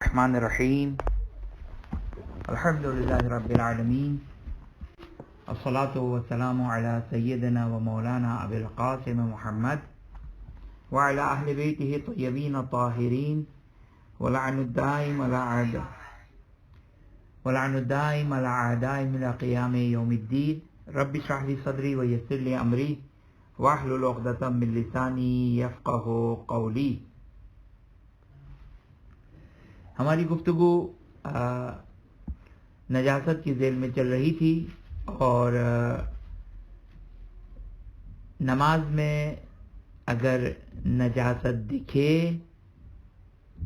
الرحمن الرحیم الحمد للہ رب العالمین الصلاة والسلام علی سیدنا و مولانا ابی القاسم محمد وعلی اہل بیتہ الطیبین الطاہرین ولعن الدائم علی اعدائهم الى قیام یوم الدین رب اشرح لی صدری ویسر لی امری واحلل عقدۃ من لسانی یفقہوا قولی۔ ہماری گفتگو نجاست کی ذیل میں چل رہی تھی، اور نماز میں اگر نجاست دکھے،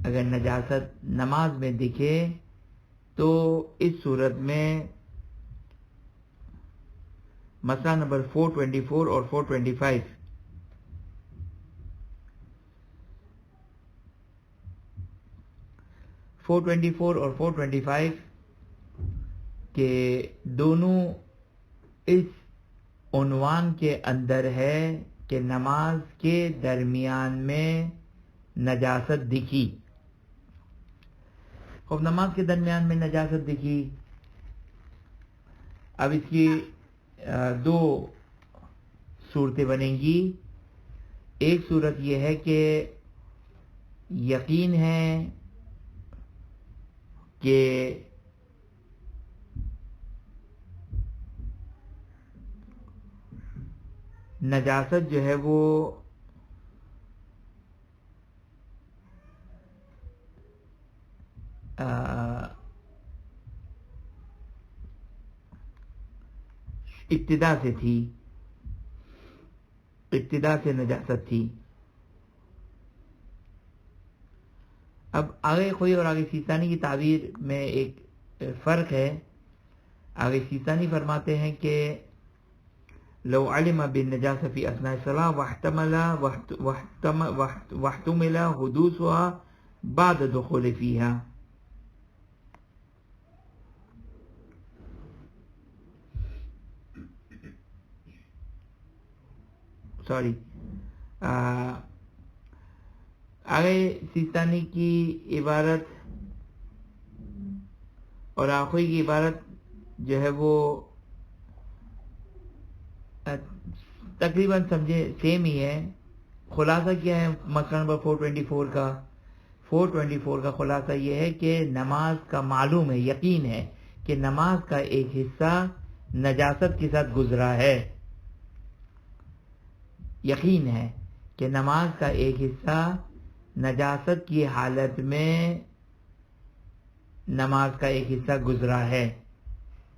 اگر نجاست نماز میں دکھے تو اس صورت میں مسئلہ نمبر 424 اور 425 424 اور 425 کے دونوں اس عنوان کے اندر ہے کہ نماز کے درمیان میں نجاست دکھی۔ اب نماز کے درمیان میں نجاست دکھی، اب اس کی دو صورتیں بنیں گی۔ ایک صورت یہ ہے کہ یقین ہے کہ نجاست جو ہے وہ ابتدا سے تھی، ابتدا سے نجاست تھی۔ اب آگے خوئی اور آگے سیستانی کی تعبیر میں ایک فرق ہے۔ آگے سیستانی فرماتے ہیں کہ لو علم بالنجاسة في اثناء الصلاة واحتمل حدوثها بعد دخول فيها۔ سوری، آگے سیستانی کی عبارت اور آخوئی کی عبارت جو ہے وہ تقریباً سمجھے سیم ہی ہے۔ خلاصہ کیا ہے مسئلہ نمبر 424 کا؟ 424 کا خلاصہ یہ ہے کہ نماز کا معلوم ہے، یقین ہے کہ نماز کا ایک حصہ نجاست کے ساتھ گزرا ہے۔ یقین ہے کہ نماز کا ایک حصہ نجاست کی حالت میں نماز کا ایک حصہ گزرا ہے،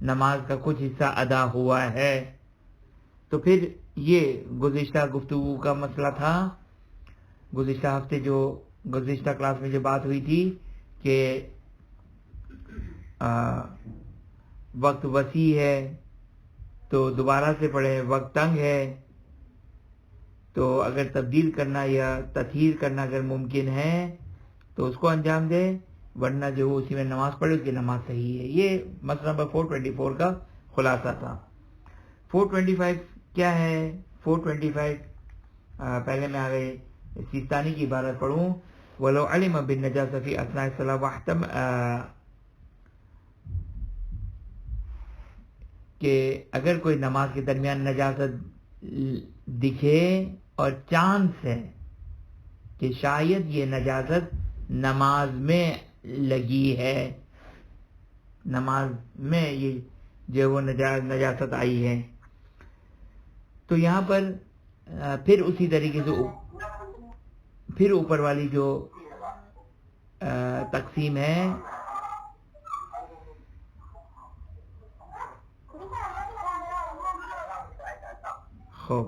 نماز کا کچھ حصہ ادا ہوا ہے۔ تو پھر یہ گزشتہ گفتگو کا مسئلہ تھا، گزشتہ ہفتے جو گزشتہ کلاس میں جو بات ہوئی تھی کہ وقت وسیع ہے تو دوبارہ سے پڑھیں، وقت تنگ ہے تو اگر تبدیل کرنا یا تطہیر کرنا اگر ممکن ہے تو اس کو انجام دے، ورنہ جو اسی میں نماز پڑھے اس کی نماز صحیح ہے۔ یہ مسئلہ نمبر 424 کا خلاصہ تھا۔ 425 کیا ہے؟ 425 پہلے میں آگے سیستانی کی عبارت پڑھوں، وَلَوْ عَلِمَ بِالنَّجَاسَةِ فِي أَثْنَاءِ الصَّلَاةِ کہ اگر کوئی نماز کے درمیان نجاست دکھے اور چانس ہے کہ شاید یہ نجاست نماز میں لگی ہے، نماز میں یہ جو وہ نجاست آئی ہے، تو یہاں پر پھر اسی طریقے سے پھر اوپر والی جو تقسیم ہے خوب،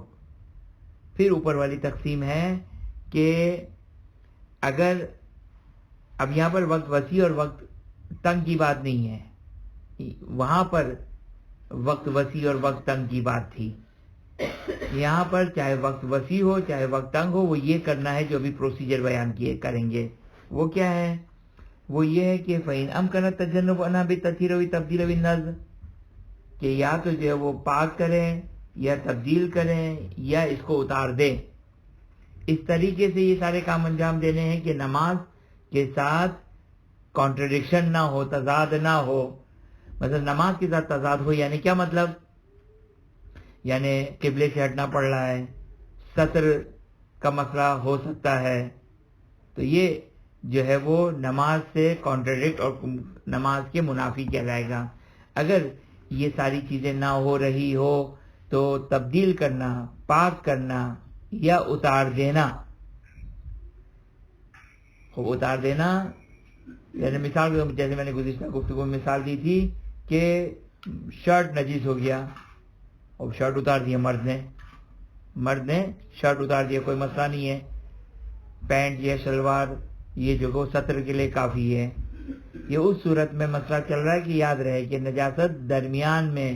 پھر اوپر والی تقسیم ہے کہ اگر اب یہاں پر وقت وسیع اور وقت تنگ کی بات نہیں ہے، وہاں پر وقت وسیع اور وقت تنگ کی بات تھی۔ یہاں پر چاہے وقت وسیع ہو چاہے وقت تنگ ہو، وہ یہ کرنا ہے جو ابھی پروسیجر بیان کریں گے۔ وہ کیا ہے؟ وہ یہ ہے کہ فَإِنْ أَمْكَنَ التَّجَنُّبُ عَنْهَا بِالتَّطْهِيرِ وَالتَّبْدِيلِ بِالنَّزْلِ، کہ یا تو جو ہے وہ پاک کریں یا تبدیل کریں یا اس کو اتار دیں۔ اس طریقے سے یہ سارے کام انجام دینے ہیں کہ نماز کے ساتھ کانٹرڈکشن نہ ہو، تضاد نہ ہو. مثلا نماز کے ساتھ تضاد ہو یعنی کیا مطلب؟ یعنی قبلے سے ہٹنا پڑ رہا ہے، سطر کا مسئلہ ہو سکتا ہے، تو یہ جو ہے وہ نماز سے کانٹرڈکٹ اور نماز کے منافی کہلائے گا. اگر یہ ساری چیزیں نہ ہو رہی ہو تو تبدیل کرنا، پاک کرنا یا اتار دینا. خوب اتار دینا یعنی مثال جیسے میں نے گزشتہ گفتگو میں مثال دی تھی کہ شرٹ نجیس ہو گیا اور شرٹ اتار دیا مرد نے شرٹ اتار دیا، کوئی مسئلہ نہیں ہے. پینٹ یا شلوار یہ جو سطر کے لیے کافی ہے. یہ اس صورت میں مسئلہ چل رہا ہے کہ یاد رہے کہ نجاست درمیان میں،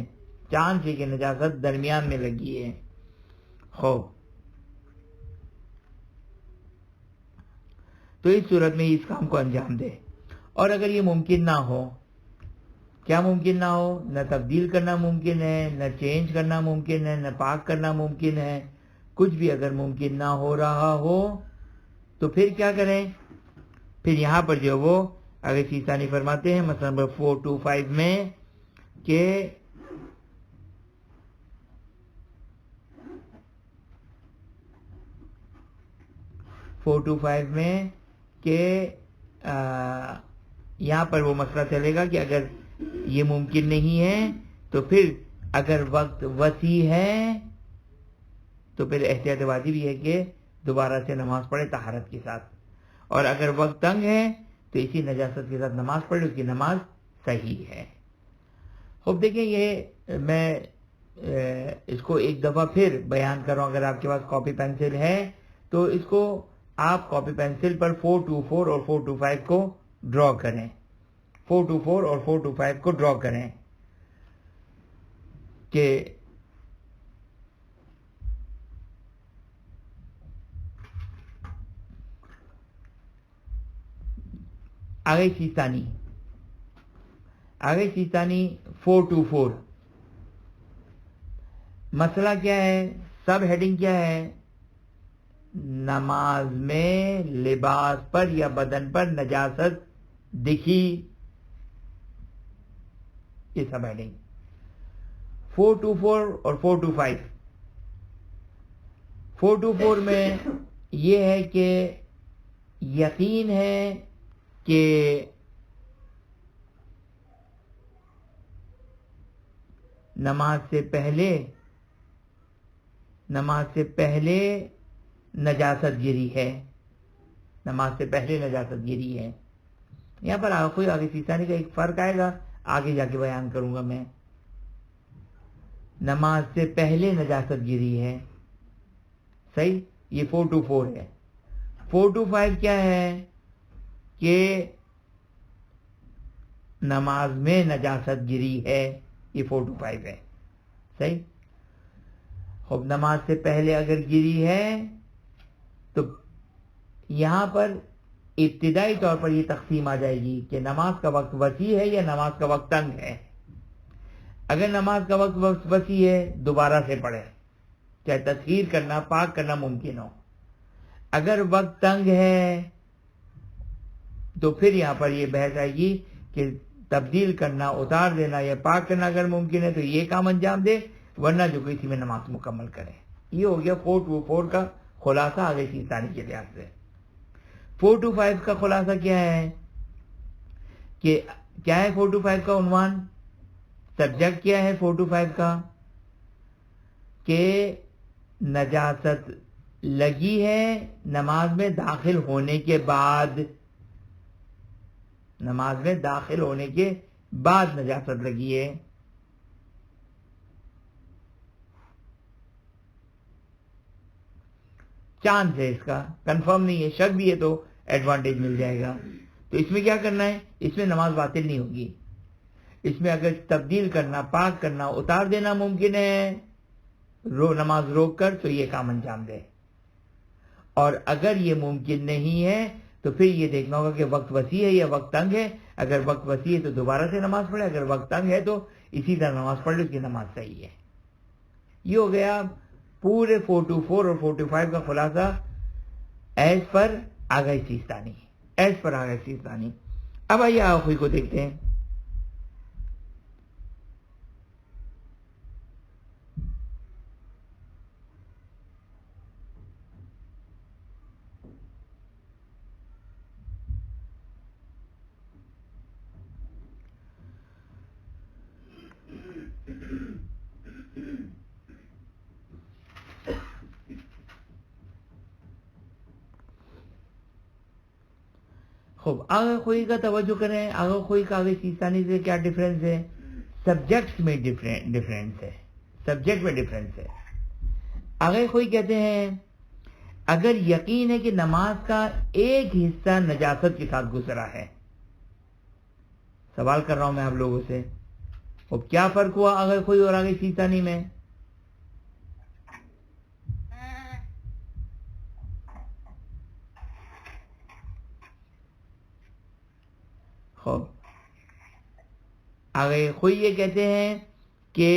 چاند سے کہ نجاست درمیان میں لگی ہے. خوب تو اس صورت میں اس کام کو انجام دے. اور اگر یہ ممکن نہ ہو، کیا ممکن نہ ہو؟ نہ تبدیل کرنا ممکن ہے، نہ چینج کرنا ممکن ہے، نہ پاک کرنا ممکن ہے. کچھ بھی اگر ممکن نہ ہو رہا ہو تو پھر کیا کریں؟ پھر یہاں پر جو وہ آگے سیستانی فرماتے ہیں مثلا نمبر 425 میں کہ یہاں پر وہ مسئلہ چلے گا کہ اگر یہ ممکن نہیں ہے تو پھر اگر وقت وسیع ہے تو پھر احتیاط واجب ہے کہ دوبارہ سے نماز پڑھے طہارت کے ساتھ، اور اگر وقت تنگ ہے تو اسی نجاست کے ساتھ نماز پڑھے، اس کی نماز صحیح ہے. خوب دیکھیں، یہ میں اس کو ایک دفعہ پھر بیان کر رہا ہوں. اگر آپ کے پاس کاپی پینسل ہے تو اس کو آپ کاپی پینسل پر 424 اور 425 کو ڈرا کریں. 424 اور 425 کو ڈرا کریں کہ آگے سیستانی 424 مسئلہ کیا ہے؟ سب ہیڈنگ کیا ہے؟ نماز میں لباس پر یا بدن پر نجاست دکھی. یہ سب ہیڈنگ 424 اور 425. 424 میں یہ ہے کہ یقین ہے کہ نماز سے پہلے نجاست گری ہے. یہاں پر کوئی آگے سیستانی کا ایک فرق آئے گا، آگے جا کے بیان کروں گا میں. نماز سے پہلے نجاست گری ہے، صحیح. یہ 424 ہے. 425 کیا ہے کہ نماز میں نجاست گری ہے. یہ 425 ہے، صحیح. خب نماز سے پہلے اگر گری ہے تو یہاں پر ابتدائی طور پر یہ تقسیم آ جائے گی کہ نماز کا وقت وسیع ہے یا نماز کا وقت تنگ ہے. اگر نماز کا وقت وسیع ہے دوبارہ سے پڑھے، چاہے تطہیر کرنا، پاک کرنا ممکن ہو. اگر وقت تنگ ہے تو پھر یہاں پر یہ بحث آئے گی کہ تبدیل کرنا، اتار دینا یا پاک کرنا اگر ممکن ہے تو یہ کام انجام دے، ورنہ جو کسی میں نماز مکمل کرے. یہ ہو گیا 424 کا خلاصہ آگے سیستانی کے لحاظ سے. 425 کا خلاصہ کیا ہے کہ کیا ہے 425 کا عنوان، سبجیکٹ کیا ہے 425 کا؟ کہ نجاست لگی ہے نماز میں داخل ہونے کے بعد. نجاست لگی ہے. چاند ہے، اس کا کنفرم نہیں ہے، شک بھی ہے تو ایڈوانٹیج مل جائے گا. تو اس میں کیا کرنا ہے؟ اس میں نماز باطل نہیں ہوگی. اس میں اگر تبدیل کرنا، پاک کرنا، اتار دینا ممکن ہے نماز روک کر تو یہ کام انجام دے. اور اگر یہ ممکن نہیں ہے تو پھر یہ دیکھنا ہوگا کہ وقت وسیع ہے یا وقت تنگ ہے. اگر وقت وسیع ہے تو دوبارہ سے نماز پڑھے، اگر وقت تنگ ہے تو اسی طرح نماز پڑھ لے، اس کی نماز صحیح ہے. یہ ہو گیا پورے 424 اور 425 کا خلاصہ ایز پر آغا سیستانی. اب آئیے آغا خوئی کو دیکھتے ہیں. خوب آغا خوئی کا توجہ کریں. آغا خوئی کا آغا سیستانی سے کیا ڈیفرنس ہے؟ سبجیکٹس میں ڈیفرنس ہے. سبجیکٹ میں ڈیفرنس ہے. آغا خوئی کہتے ہیں اگر یقین ہے کہ نماز کا ایک حصہ نجاست کے ساتھ گزرا ہے. سوال کر رہا ہوں میں آپ لوگوں سے، اب کیا فرق ہوا آغا خوئی اور آغا سیستانی میں؟ خوب آگے خوئی یہ کہتے ہیں کہ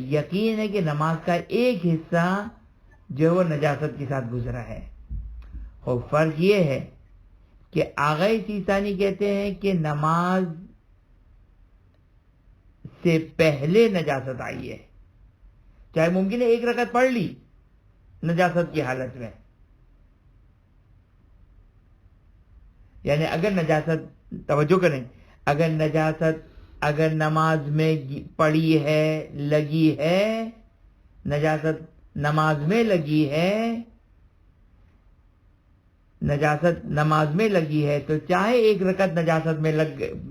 یقین ہے کہ نماز کا ایک حصہ جو وہ نجاست کے ساتھ گزرا ہے. خوب فرق یہ ہے کہ آغا سیستانی کہتے ہیں کہ نماز سے پہلے نجاست آئی ہے، چاہے ممکن ہے ایک رکعت پڑھ لی نجاست کی حالت میں، یعنی اگر نجاست، توجہ کریں، اگر نجاست اگر نماز میں پڑی ہے، لگی ہے، نجاست نماز میں لگی ہے، نجاست نماز میں لگی ہے تو چاہے ایک رکعت نجاست میں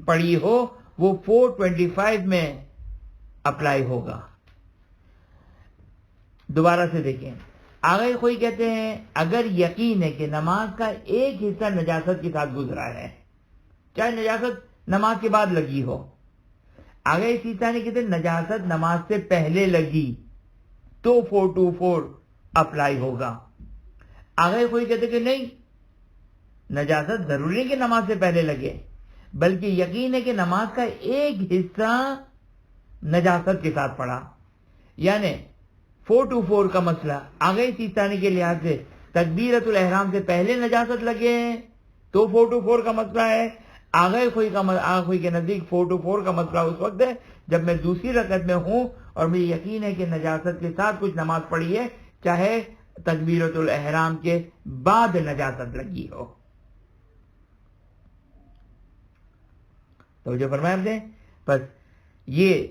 پڑی ہو وہ 425 میں اپلائی ہوگا. دوبارہ سے دیکھیں، آغا خوئی کہتے ہیں اگر یقین ہے کہ نماز کا ایک حصہ نجاست کے ساتھ گزرا ہے، چاہے نجاست نماز کے بعد لگی ہو. آغا سیستانی کہتے ہیں نجاست نماز سے پہلے لگی تو 424 اپلائی ہوگا. آغا خوئی کہتے کہ نہیں، نجاست ضروری نہیں کہ نماز سے پہلے لگے، بلکہ یقین ہے کہ نماز کا ایک حصہ نجاست کے ساتھ پڑا. یعنی 424 کا مسئلہ آغا سیستانی کے لحاظ سے تکبیرۃ الاحرام سے پہلے نجاست لگے ہیں تو 424 کا مسئلہ ہے. آغا خوئی کے نزدیک 424 کا مسئلہ اس وقت ہے جب میں دوسری رکعت میں ہوں اور مجھے یقین ہے کہ نجاست کے ساتھ کچھ نماز پڑھی ہے، چاہے تکبیرۃ الاحرام کے بعد نجاست لگی ہو. توجہ فرمائیں آپ نے. بس یہ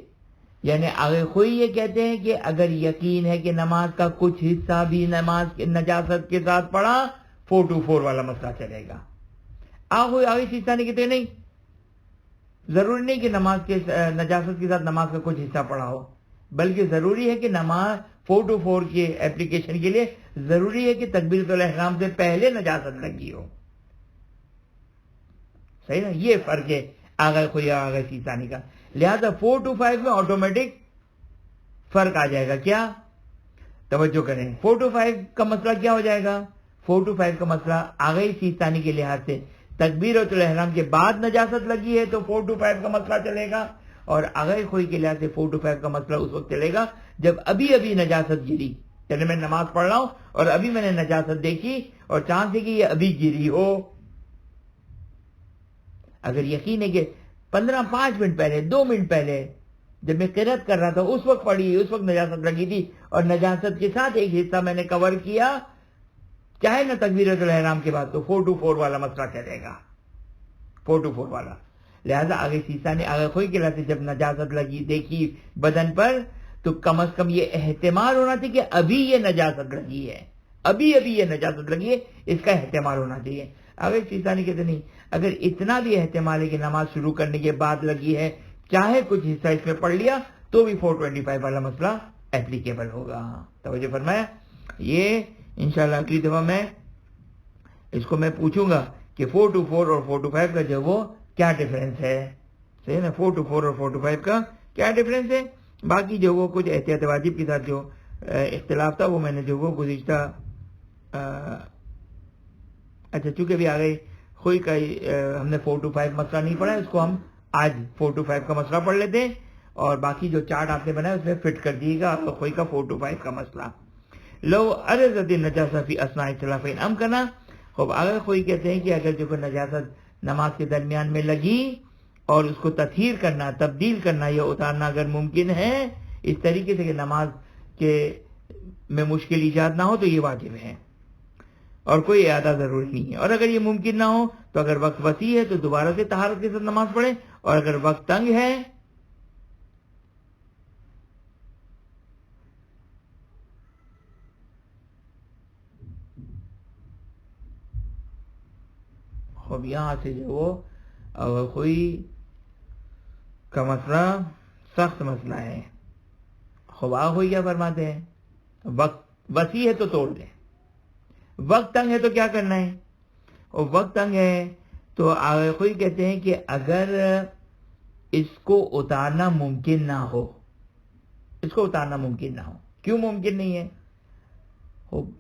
یعنی آغا خوئی یہ کہتے ہیں کہ اگر یقین ہے کہ نماز کا کچھ حصہ بھی نجاست کے ساتھ پڑھا 424 والا مسئلہ چلے گا. آغا سیستانی کہتے ہیں نہیں، ضروری نہیں کہ نجاست کے ساتھ نماز کا کچھ حصہ پڑھا ہو، بلکہ ضروری ہے کہ نماز 424 کے اپلیکیشن کے لیے ضروری ہے کہ تکبیرۃ الاحرام سے پہلے نجاست لگی ہو. صحیح نا؟ یہ فرق ہے آغا خوئی اور آغا سیستانی کا. لہذا 425 میں آٹومیٹک فرق آ جائے گا. کیا؟ توجہ کریں، 425 کا مسئلہ کیا ہو جائے گا؟ 425 کا مسئلہ آغا سیستانی کے لحاظ سے تکبیرۃ الاحرام کے بعد نجاست لگی ہے تو 425 کا مسئلہ چلے گا، اور آغا خوئی کے لحاظ سے 425 کا مسئلہ اس وقت چلے گا جب ابھی نجاست گری. یعنی میں نماز پڑھ رہا ہوں اور ابھی میں نے نجاست دیکھی اور چانس ہے کہ یہ ابھی گری ہو. اگر یقین ہے کہ 5 منٹ پہلے، 2 منٹ پہلے جب میں قرات کر رہا تھا اس وقت پڑھی، اس وقت نجاست لگی تھی اور نجاست کے ساتھ ایک حصہ میں نے کور کیا، چاہے نہ تکبیرۃ الاحرام کے بعد، تو 424 والا مسئلہ چلے گا. 424 والا. لہذا آغا سیستانی آغا خوئی کے لحاظ سے جب نجاست لگی دیکھی بدن پر تو کم از کم یہ احتمال ہونا چاہیے کہ ابھی یہ نجاست لگی ہے، ابھی یہ نجاست لگی ہے، اس کا احتمال ہونا چاہیے. آغا سیستانی کہتے نہیں، اگر اتنا بھی احتمال ہے کہ نماز شروع کرنے کے بعد لگی ہے، چاہے کچھ حصہ اس میں پڑھ لیا تو بھی 425 والا مسئلہ اپلیکیبل ہوگا. توجہ فرمایا. یہ انشاءاللہ اگلی دفعہ میں اس کو میں پوچھوں گا کہ 424 اور 425 کا جو وہ کیا ڈیفرنس ہے. صحیح نا؟ 424 اور 425 کا کیا ڈیفرنس ہے. باقی جو وہ کچھ احتیاط واجب کے ساتھ جو اختلاف تھا وہ میں نے جو وہ گزشتہ اچھا چونکہ بھی آگے خوئی کا ہم نے 425 مسئلہ نہیں پڑھا، اس کو ہم آج 425 کا مسئلہ پڑھ لیتے ہیں اور باقی جو چارٹ آپ نے بنایا اس میں فٹ کر دیے گا خوئی کا 425 کا مسئلہ. لو ارزت النجاسہ فی اثناء الصلاۃ فإن امکنا. خوب آگے خوئی کہتے ہیں کہ اگر جو نجاست نماز کے درمیان میں لگی اور اس کو تطہیر کرنا، تبدیل کرنا یا اتارنا اگر ممکن ہے اس طریقے سے کہ نماز کے میں مشکل ایجاد نہ ہو تو یہ واجب ہے اور کوئی اعادہ ضروری نہیں ہے. اور اگر یہ ممکن نہ ہو تو اگر وقت وسیع ہے تو دوبارہ سے طہارت کے ساتھ نماز پڑھیں، اور اگر وقت تنگ ہے اب یہاں سے جو وہ کوئی کا مسئلہ سخت مسئلہ ہے. خواہ ہوئی کیا فرماتے ہیں، وقت وسیع ہے تو توڑ دیں، وقت تنگ ہے تو کیا کرنا ہے. اور وقت تنگ ہے تو آگے کوئی کہتے ہیں کہ اگر اس کو اتارنا ممکن نہ ہو، اس کو اتارنا ممکن نہ ہو، کیوں ممکن نہیں ہے؟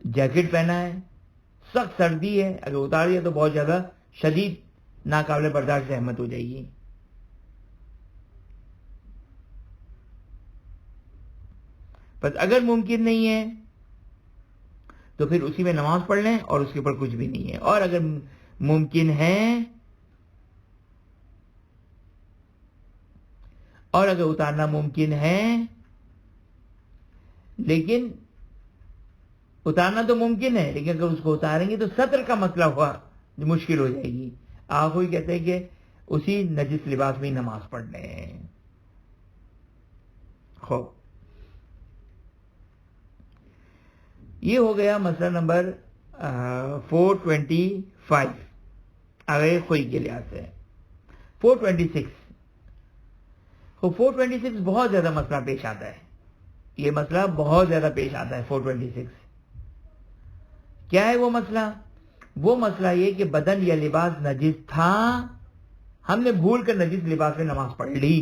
جیکٹ پہنا ہے، سخت سردی ہے، اگر اتار دیا تو بہت زیادہ شدید ناقابل برداشت احمد ہو جائے گی. بس اگر ممکن نہیں ہے تو پھر اسی میں نماز پڑھ لیں اور اس کے اوپر کچھ بھی نہیں ہے. اور اگر ممکن ہے اور اگر اتارنا ممکن ہے لیکن اتارنا تو ممکن ہے لیکن اگر اس کو اتاریں گے تو سطر کا مسئلہ ہوا مشکل ہو جائے گی. آپ کوئی کہتے ہیں کہ اسی نجس لباس میں ہی نماز پڑھ لیں. خوب یہ ہو گیا مسئلہ نمبر 425 آگے کوئی کے لحاظ سے. 426 بہت زیادہ مسئلہ پیش آتا ہے. یہ مسئلہ بہت زیادہ پیش آتا ہے. 426 کیا ہے وہ مسئلہ؟ وہ مسئلہ یہ کہ بدن یا لباس نجس تھا، ہم نے بھول کر نجس لباس میں نماز پڑھ لی.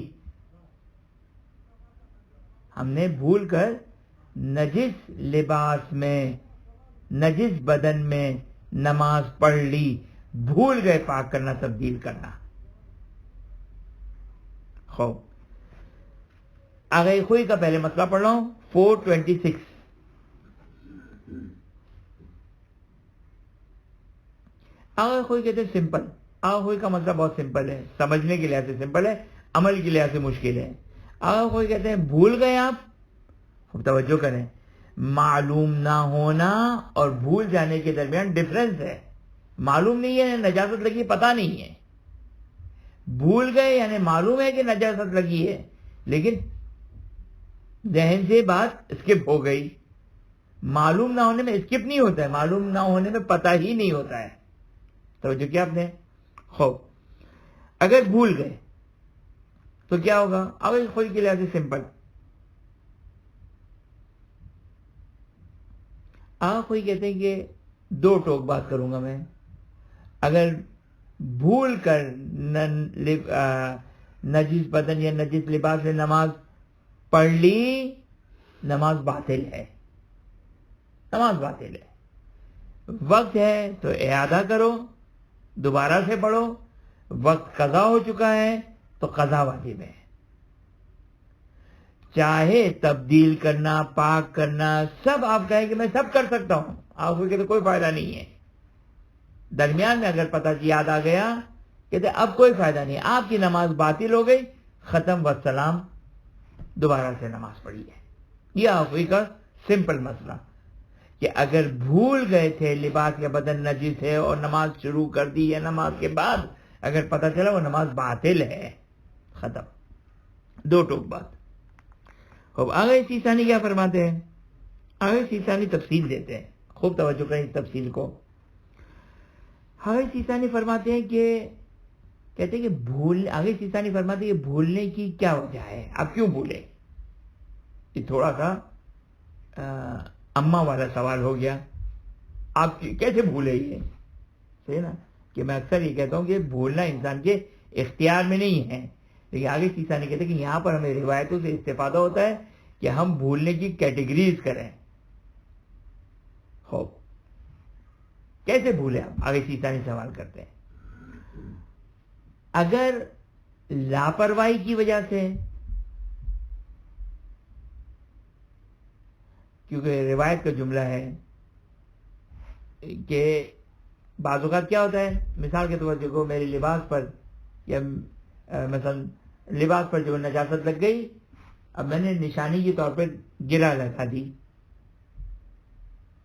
ہم نے بھول کر نجس لباس میں، نجس بدن میں نماز پڑھ لی، بھول گئے پاک کرنا، تبدیل کرنا. خوب آگے خوئی کا پہلے مسئلہ پڑھ رہا ہوں. 426 آگے خوئی کہتے ہیں سمپل. آگے خوئی کا مسئلہ بہت سمپل ہے، سمجھنے کے لحاظ سے سمپل ہے، عمل کے لحاظ سے مشکل ہے. آگے خوئی کہتے ہیں بھول گئے آپ. اب توجہ کریں، معلوم نہ ہونا اور بھول جانے کے درمیان ڈفرنس ہے. معلوم نہیں ہے نجاست لگی، پتہ نہیں ہے. بھول گئے یعنی معلوم ہے کہ نجاست لگی ہے لیکن ذہن سے بات اسکپ ہو گئی. معلوم نہ ہونے میں اسکپ نہیں ہوتا ہے، معلوم نہ ہونے میں پتہ ہی نہیں ہوتا ہے. توجہ کیا آپ نے؟ خوب اگر بھول گئے تو کیا ہوگا؟ اول خوئی کے لحاظ سے سمپل. کوئی کہتے ہیں کہ دو ٹوک بات کروں گا میں. اگر بھول کر نجس بدن یا نجس لباس میں نماز پڑھ لی، نماز باطل ہے، نماز باطل ہے. وقت ہے تو اعادہ کرو، دوبارہ سے پڑھو. وقت قضا ہو چکا ہے تو قضا واجب ہے. چاہے تبدیل کرنا، پاک کرنا، سب آپ کہیں کہ میں سب کر سکتا ہوں، آپ کو کہتے کوئی فائدہ نہیں ہے. درمیان میں اگر پتہ یاد آ گیا کہتے اب کوئی فائدہ نہیں، آپ کی نماز باطل ہو گئی، ختم والسلام، دوبارہ سے نماز پڑھی ہے. یہ آپ کا سمپل مسئلہ کہ اگر بھول گئے تھے لباس یا بدن نجس ہے اور نماز شروع کر دی ہے، نماز کے بعد اگر پتہ چلا وہ نماز باطل ہے، ختم. دو ٹوک بات. اب آگے سیسانی کیا فرماتے ہیں؟ آگے سیسانی تفصیل دیتے ہیں. خوب توجہ کریں اس تفصیل کو. آگے سیسانی فرماتے ہیں کہ کہتے ہیں کہ آگے سیسانی فرماتے ہیں کہ بھولنے کی کیا وجہ ہے، آپ کیوں بھولے؟ یہ تھوڑا سا اماں والا سوال ہو گیا. آپ کیسے بھولے؟ یہ صحیح نا کہ میں اکثر یہ کہتا ہوں کہ بھولنا انسان کے اختیار میں نہیں ہے. لیکن آگے سیسانی کہتے ہیں کہ یہاں پر ہمیں روایتوں سے استفادہ ہوتا ہے کہ ہم بھولنے کی کیٹیگریز کریں. خوب کیسے بھولے آپ؟ آگے سیسانی سوال کرتے ہیں. اگر لاپرواہی کی وجہ سے، کیونکہ روایت کا جملہ ہے کہ بعض اوقات کیا ہوتا ہے، مثال کے طور پر دیکھو میرے لباس پر یا مثلا لباس پر جو نجاست لگ گئی، اب میں نے نشانی کے طور پر گرہ لگا دی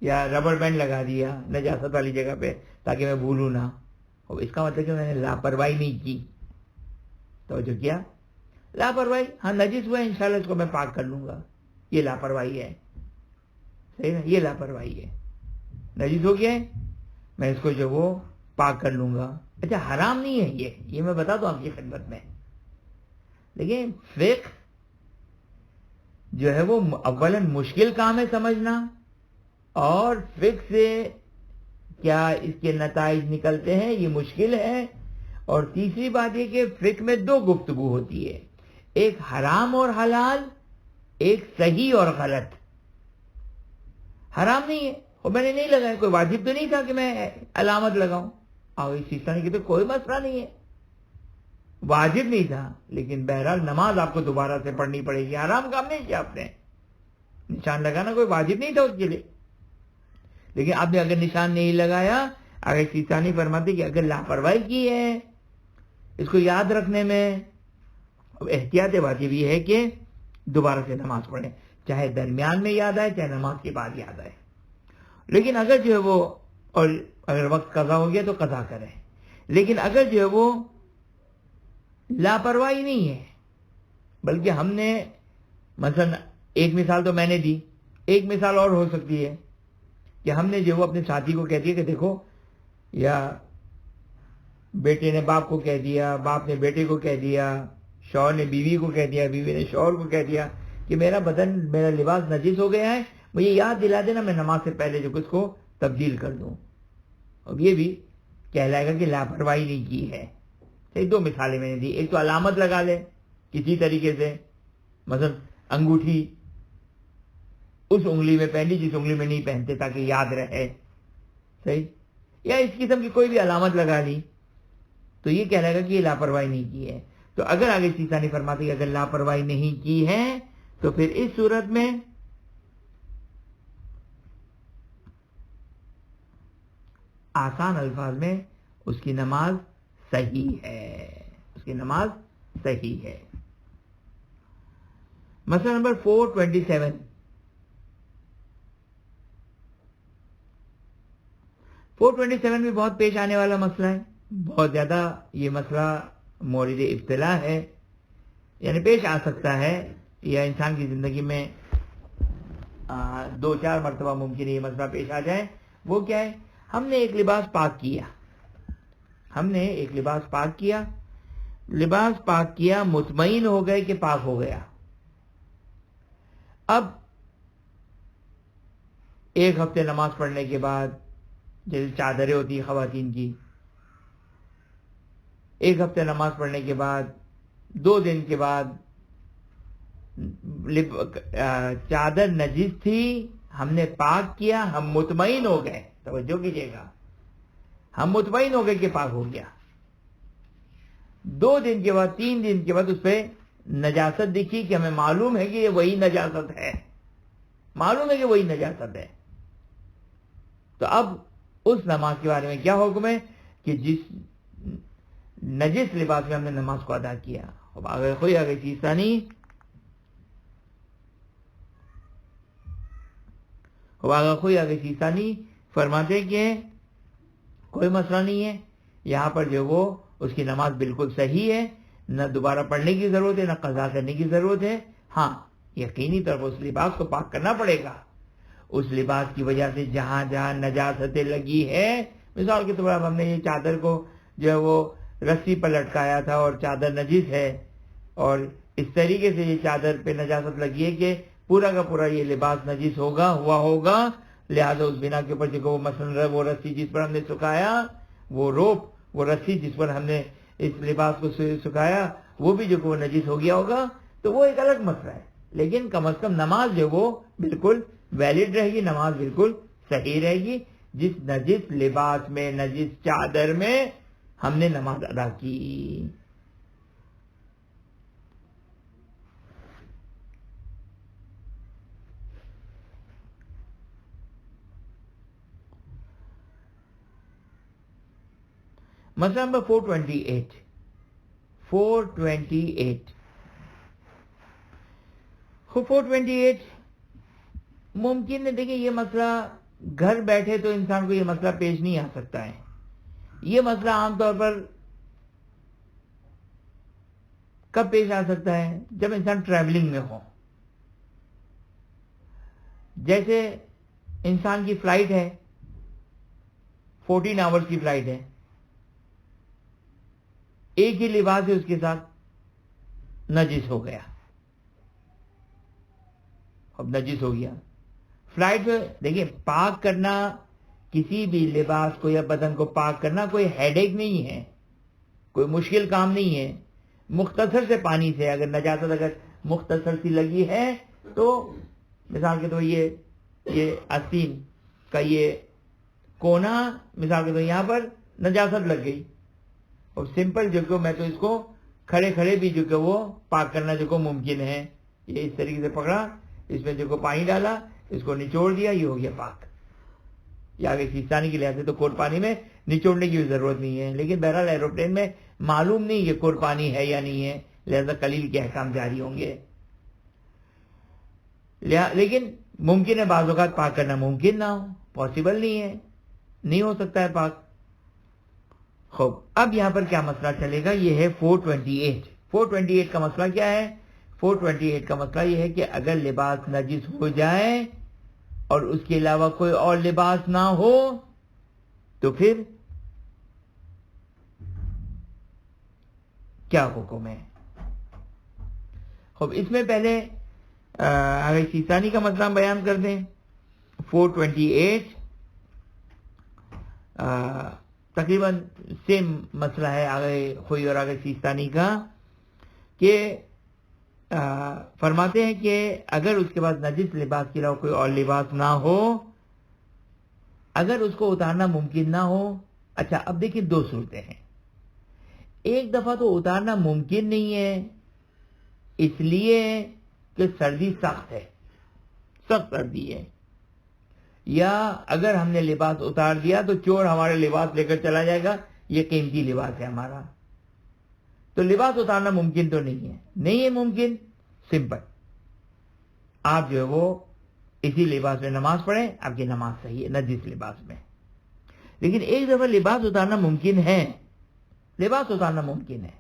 یا ربڑ بینڈ لگا دیا نجاست والی جگہ پہ تاکہ میں بھولوں نہ. اور اس کا مطلب کہ میں نے لاپرواہی نہیں کی. تو جو کیا لاپرواہی، ہاں نجس ہوا ہے انشاءاللہ اس کو میں پاک کر لوں گا، یہ لاپرواہی ہے. صحیح نا، یہ لاپرواہی ہے. نجس ہو گیا ہے، میں اس کو جو وہ پاک کر لوں گا. اچھا حرام نہیں ہے یہ میں بتا دوں آپ کی خدمت میں. لیکن فقہ جو ہے وہ اولاً مشکل کام ہے سمجھنا، اور فقہ سے کیا اس کے نتائج نکلتے ہیں یہ مشکل ہے. اور تیسری بات یہ کہ فقہ میں دو گفتگو ہوتی ہے، ایک حرام اور حلال، ایک صحیح اور غلط. حرام نہیں ہے اور میں نے نہیں لگایا، کوئی واجب تو نہیں تھا کہ میں علامت لگاؤں. اور اس چیز کی تو کوئی مسئلہ نہیں ہے، واجب نہیں تھا، لیکن بہرحال نماز آپ کو دوبارہ سے پڑھنی پڑے گی. حرام کام نہیں کیا آپ نے، نشان لگانا کوئی واجب نہیں تھا اس کے لیے. لیکن آپ نے اگر نشان نہیں لگایا، اگر سیستانی فرماتے کہ اگر لاپرواہی کی ہے اس کو یاد رکھنے میں، احتیاط واجب یہ ہے کہ دوبارہ سے نماز پڑھیں، چاہے درمیان میں یاد آئے چاہے نماز کے بعد یاد آئے. لیکن اگر جو ہے وہ، اور اگر وقت قضا ہو گیا تو قضا کریں. لیکن اگر جو ہے وہ لاپرواہی نہیں ہے، بلکہ ہم نے مثلا ایک مثال تو میں نے دی، ایک مثال اور ہو سکتی ہے کہ ہم نے جو وہ اپنے ساتھی کو کہہ دیا کہ دیکھو، یا بیٹے نے باپ کو کہہ دیا، باپ نے بیٹے کو کہہ دیا، شوہر نے بیوی کو کہہ دیا، بیوی نے شوہر کو کہہ دیا کہ میرا بدن، میرا لباس نجس ہو گیا ہے، مجھے یاد دلا دینا میں نماز سے پہلے جو اس کو تبدیل کر دوں. اب یہ بھی کہلائے گا کہ لاپرواہی نہیں کی ہے. دو مثالیں میں نے دی، ایک تو علامت لگا لے کسی طریقے سے، مثلا انگوٹھی اس انگلی میں پہنی جس انگلی میں نہیں پہنتے تاکہ یاد رہے، صحیح، یا اس قسم کی کوئی بھی علامت لگا لی، تو یہ کہلائے گا کہ یہ لاپرواہی نہیں کی ہے. تو اگر آگے سیسانی فرماتے کہ اگر لاپرواہی نہیں کی ہے تو پھر اس صورت میں آسان الفاظ میں اس کی نماز صحیح ہے، اس کی نماز صحیح ہے. مسئلہ نمبر 427، 427 میں بہت پیش آنے والا مسئلہ ہے، بہت زیادہ یہ مسئلہ مورد ابتلا ہے، یعنی پیش آ سکتا ہے، یا انسان کی زندگی میں 2-4 مرتبہ ممکن ہے یہ مسئلہ پیش آ جائے. وہ کیا ہے؟ ہم نے ایک لباس پاک کیا، لباس پاک کیا، مطمئن ہو گئے کہ پاک ہو گیا. اب ایک ہفتے نماز پڑھنے کے بعد، جیسے چادریں ہوتی ہیں خواتین کی، ایک ہفتے نماز پڑھنے کے بعد 2 دن کے بعد چادر نجس تھی، ہم نے پاک کیا، ہم مطمئن ہو گئے، توجہ کیجیے گا، ہم مطمئن ہو گئے کہ پاک ہو گیا. 2 دن کے بعد 3 دن کے بعد اس پہ نجاست دکھی کہ ہمیں معلوم ہے کہ یہ وہی نجاست ہے، تو اب اس نماز کے بارے میں کیا حکم ہے کہ جس نجس لباس میں ہم نے نماز کو ادا کیا. اب اگر کوئی چیز نہیں فرماتے کہ کوئی مسئلہ نہیں ہے، یہاں پر جو وہ اس کی نماز بالکل صحیح ہے، نہ دوبارہ پڑھنے کی ضرورت ہے، نہ قضا کرنے کی ضرورت ہے. ہاں یقینی طور پر اس لباس کو پاک کرنا پڑے گا. اس لباس کی وجہ سے جہاں جہاں نجاستیں لگی ہے، مثال کے طور پر ہم نے یہ چادر کو جو ہے وہ رسی پر لٹکایا تھا اور چادر نجس ہے، اور اس طریقے سے یہ چادر پہ نجاست لگی ہے کہ پورا کا پورا یہ لباس نجس ہوا ہوگا، لہذا اس بنا کے اوپر جو مثلا وہ رسی جس پر ہم نے سکھایا، وہ رسی جس پر ہم نے اس لباس کو سکھایا، وہ بھی جو وہ نجس ہو گیا ہوگا، تو وہ ایک الگ مسئلہ ہے. لیکن کم از کم نماز جو وہ بالکل ویلڈ رہے گی، نماز بالکل صحیح رہے گی، جس نجس لباس میں، نجس چادر میں ہم نے نماز ادا کی. مسئلہ نمبر 428 428 ممکن ہے. دیکھیں یہ مسئلہ گھر بیٹھے تو انسان کو یہ مسئلہ پیش نہیں آ سکتا ہے. یہ مسئلہ عام طور پر کب پیش آ سکتا ہے؟ جب انسان ٹریولنگ میں ہو. جیسے انسان کی فلائٹ ہے، 14 آورز کی فلائٹ ہے، ایک ہی لباس ہے اس کے ساتھ، نجس ہو گیا. اب نجس ہو گیا فلائٹ میں. دیکھیں پاک کرنا کسی بھی لباس کو یا بدن کو پاک کرنا کوئی ہیڈ ایک نہیں ہے، کوئی مشکل کام نہیں ہے. مختصر سے پانی سے اگر نجاست اگر مختصر سی لگی ہے تو مثال کے طور یہ آستین کا یہ کونا مثال کے طور یہاں پر نجاست لگ گئی، اور سمپل جو کہ میں تو اس کو کھڑے کھڑے بھی جو کہ وہ پاک کرنا جو کہ ممکن ہے. یہ اس طریقے سے پکڑا، اس میں جو کہ پانی ڈالا، اس کو نچوڑ دیا، یہ ہو گیا پاک. یا اگر سیستانی کے لحاظ سے تو کور پانی میں نچوڑنے کی بھی ضرورت نہیں ہے. لیکن بہرحال ایروپلین میں معلوم نہیں کہ کور پانی ہے یا نہیں ہے، لہذا قلیل کے احکام جاری ہوں گے. لیکن ممکن ہے بعض اوقات پاک کرنا ممکن نہ ہو، پاسبل نہیں ہے، نہیں ہو سکتا ہے پاک. خوب اب یہاں پر کیا مسئلہ چلے گا؟ یہ ہے 428 کا مسئلہ کیا ہے؟ 428 کا مسئلہ یہ ہے کہ اگر لباس نجس ہو جائے اور اس کے علاوہ کوئی اور لباس نہ ہو تو پھر کیا حکم ہے؟ خوب اس میں پہلے اگر سیستانی کا مسئلہ ہم بیان کر دیں. 428 تقریباً سیم مسئلہ ہے آگے خوئی اور آگے سیستانی کا، کہ فرماتے ہیں کہ اگر اس کے بعد نجس لباس کے علاوہ کوئی اور لباس نہ ہو، اگر اس کو اتارنا ممکن نہ ہو. اچھا اب دیکھیں دو صورتیں ہیں. ایک دفعہ تو اتارنا ممکن نہیں ہے اس لیے کہ سردی سخت ہے، سخت سردی ہے، یا اگر ہم نے لباس اتار دیا تو چور ہمارے لباس لے کر چلا جائے گا، یہ قیمتی لباس ہے ہمارا، تو لباس اتارنا ممکن تو نہیں ہے ممکن. سمپل آپ جو ہے وہ اسی لباس میں نماز پڑھیں، آپ کی نماز صحیح ہے نجس لباس میں. لیکن ایک دفعہ لباس اتارنا ممکن ہے، لباس اتارنا ممکن ہے،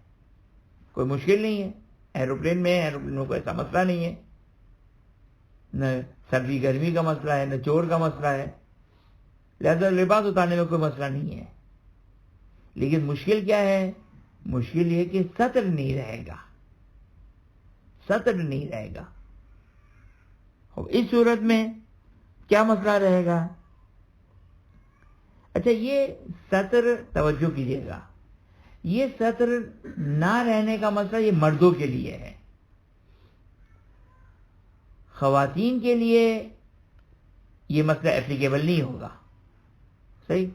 کوئی مشکل نہیں ہے. ایروپلین میں کوئی ایسا مسئلہ نہیں ہے، نہ سردی گرمی کا مسئلہ ہے، نہ چور کا مسئلہ ہے، لہذا لباس اتارنے میں کوئی مسئلہ نہیں ہے. لیکن مشکل کیا ہے؟ مشکل یہ کہ ستر نہیں رہے گا، ستر نہیں رہے گا. اس صورت میں کیا مسئلہ رہے گا؟ اچھا یہ ستر توجہ کیجیے گا، یہ ستر نہ رہنے کا مسئلہ یہ مردوں کے لیے ہے. خواتین کے لیے یہ مسئلہ اپلیکیبل نہیں ہوگا. صحیح.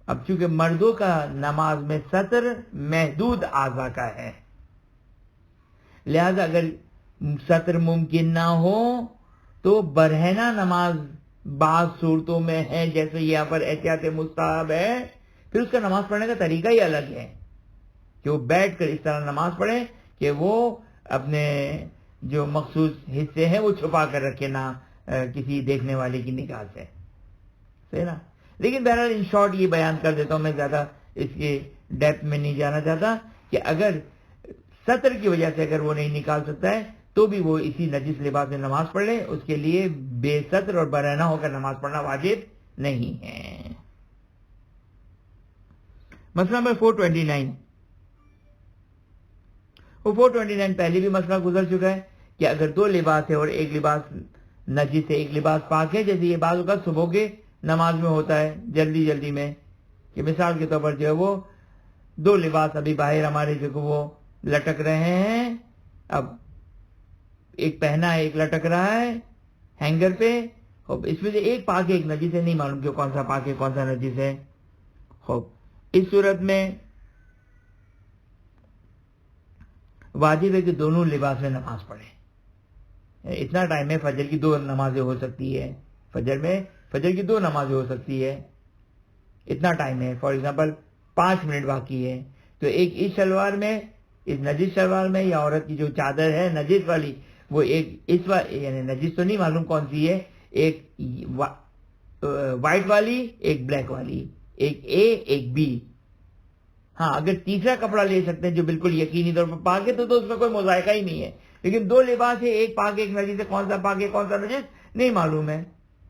اب چونکہ مردوں کا نماز میں ستر محدود اعضاء کا ہے، لہذا اگر ستر ممکن نہ ہو تو برہنہ نماز بعض صورتوں میں ہے، جیسے یہاں پر احتیاط مستحب ہے، پھر اس کا نماز پڑھنے کا طریقہ ہی الگ ہے کہ وہ بیٹھ کر اس طرح نماز پڑھے کہ وہ اپنے جو مخصوص حصے ہیں وہ چھپا کر رکھے، نہ کسی دیکھنے والے کی نگاہ سے. صحیح نا. لیکن بہرحال ان شارٹ یہ بیان کر دیتا ہوں، میں زیادہ اس کے ڈیپتھ میں نہیں جانا چاہتا، کہ اگر ستر کی وجہ سے اگر وہ نہیں نکال سکتا ہے تو بھی وہ اسی نجس لباس میں نماز پڑھ لے، اس کے لیے بے ستر اور برہنہ ہو کر نماز پڑھنا واجب نہیں ہے. مسئلہ نمبر 429. وہ 429 پہلے بھی مسئلہ گزر چکا ہے کہ اگر دو لباس ہے اور ایک لباس نجس ہے ایک لباس پاک ہے، جیسے یہ بعض اوقات صبح کے نماز میں ہوتا ہے جلدی میں، کہ مثال کے طور پر جو ہے وہ دو لباس ابھی باہر ہمارے جو کہ وہ لٹک رہے ہیں، اب ایک پہنا ہے ایک لٹک رہا ہے ہینگر پہ، اس میں سے ایک پاک ہے ایک نجس ہے، نہیں معلوم کہ کون سا پاک ہے کون سا نجس ہے. خوب اس صورت میں واجب ہے کہ دونوں لباس میں نماز پڑھیں. اتنا ٹائم ہے، فجر کی 2 نمازیں ہو سکتی ہے، فجر کی 2 نمازیں ہو سکتی ہے، اتنا ٹائم ہے. فار ایگزامپل 5 منٹ باقی ہے، تو ایک اس شلوار میں، اس نجس شلوار میں، یا عورت کی جو چادر ہے نجس والی، وہ ایک اس یعنی نجس تو نہیں معلوم کون سی ہے، ایک وائٹ والی، ایک بلیک والی، ایک اے ایک بی. ہاں اگر تیسرا کپڑا لے سکتے ہیں جو بالکل یقینی طور پر پاک ہے تو اس میں کوئی مذائقہ ہی نہیں ہے. لیکن 2 لباس ہے، ایک پاک ایک نجس ہے، کون سا پاک ہے کون سا نجس نہیں معلوم ہے،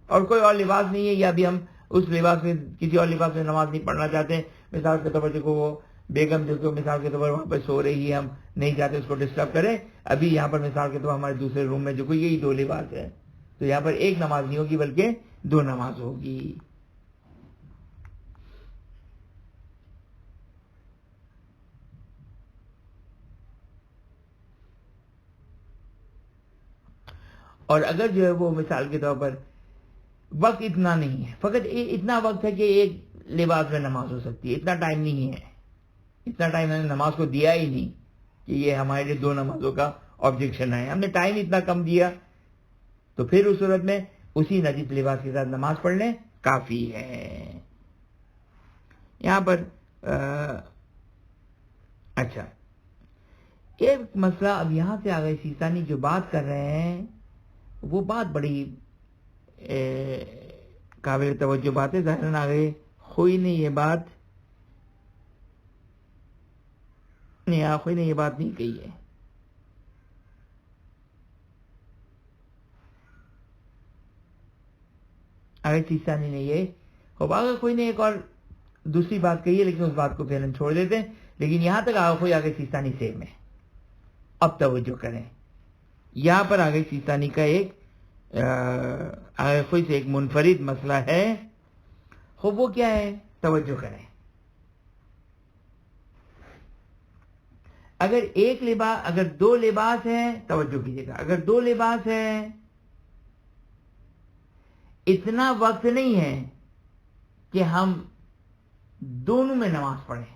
اور کوئی اور لباس نہیں ہے، یا بھی ہم اس لباس میں کسی اور لباس میں نماز نہیں پڑھنا چاہتے. مثال کے طور پر دیکھو وہ بیگم جو کہ مثال کے طور پر وہاں پہ سو رہی ہے، ہم نہیں چاہتے اس کو ڈسٹرب کریں. ابھی یہاں پر مثال کے طور پر ہمارے دوسرے روم میں جو کوئی یہی 2 لباس ہے، تو یہاں پر ایک نماز نہیں ہوگی بلکہ 2 نماز ہوگی. اور اگر جو ہے وہ مثال کے طور پر وقت اتنا نہیں ہے، فقط اتنا وقت ہے کہ ایک لباس میں نماز ہو سکتی ہے، اتنا ٹائم نہیں ہے، اتنا ٹائم ہم نے نماز کو دیا ہی نہیں کہ یہ ہمارے لیے 2 نمازوں کا آبجیکشن ہے، ہم نے ٹائم اتنا کم دیا، تو پھر اس صورت میں اسی نجس لباس کے ساتھ نماز پڑھنے کافی ہے. یہاں پر اچھا ایک مسئلہ اب یہاں سے آگئے، سیستانی جو بات کر رہے ہیں وہ بات بڑی قابل توجہ بات ہے. ظاہراً آگے خوئی نے یہ بات نہیں، خوئی نے یہ بات نہیں کہی ہے. آگے سیستانی نے یہ آگے کوئی نے ایک اور دوسری بات کہی ہے، لیکن اس بات کو پھر ہم چھوڑ دیتے ہیں. لیکن یہاں تک آگے کوئی آگے سیستانی سے میں اب توجہ کریں. یہاں پر آگے سیستانی کا ایک آگے کوئی سے ایک منفرد مسئلہ ہے. وہ کیا ہے؟ توجہ کریں. اگر ایک لباس، اگر 2 لباس ہیں، توجہ کیجیے گا، اگر 2 لباس ہیں، اتنا وقت نہیں ہے کہ ہم دونوں میں نماز پڑھیں.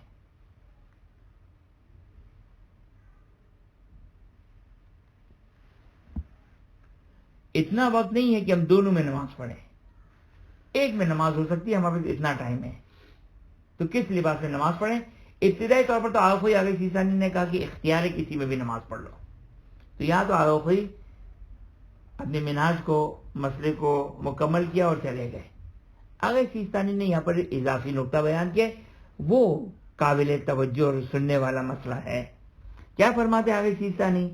اتنا وقت نہیں ہے کہ ہم دونوں میں نماز پڑھیں، ایک میں نماز ہو سکتی ہے، ہمارے پاس اتنا ٹائم ہے، تو کس لباس میں نماز پڑھیں؟ ابتدائی طور پر تو آغوئی آگے سیستانی نے کہا کہ اختیار کسی میں بھی نماز پڑھ لو. تو یہاں تو آغوئی اپنے منہاج کو، مسئلے کو مکمل کیا اور چلے گئے. آگے سیستانی نے یہاں پر اضافی نقطہ بیان کیا، وہ قابل توجہ اور سننے والا مسئلہ ہے. کیا فرماتے ہیں آگے سیستانی؟